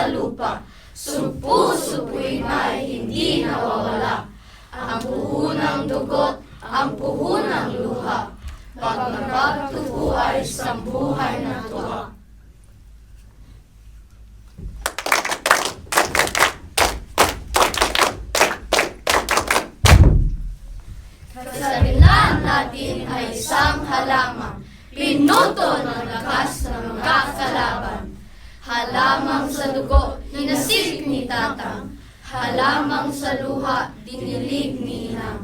sa lupa, supu-supuin ay hindi nawawala. Ang puhunang dugot, ang puhunang luha, pag nagpagtubo ay isang buhay na tuwa. Kasarilan natin ay isang halaman, pinuto ng lakas ng mga kalaban. Halamang sa dugo, hinasik ni tatang, halamang sa luha, dinilig ni inang.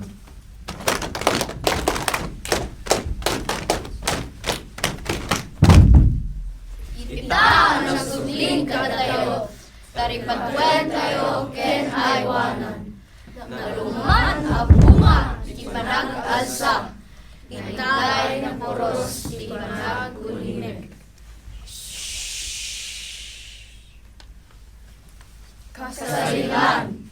Itaan ang sukling katayo, taripatwen tayo, ken aywanan. Naluman abunga, ipanag-alsa, itay na poros, ipanag-ulinek. Kasarilan.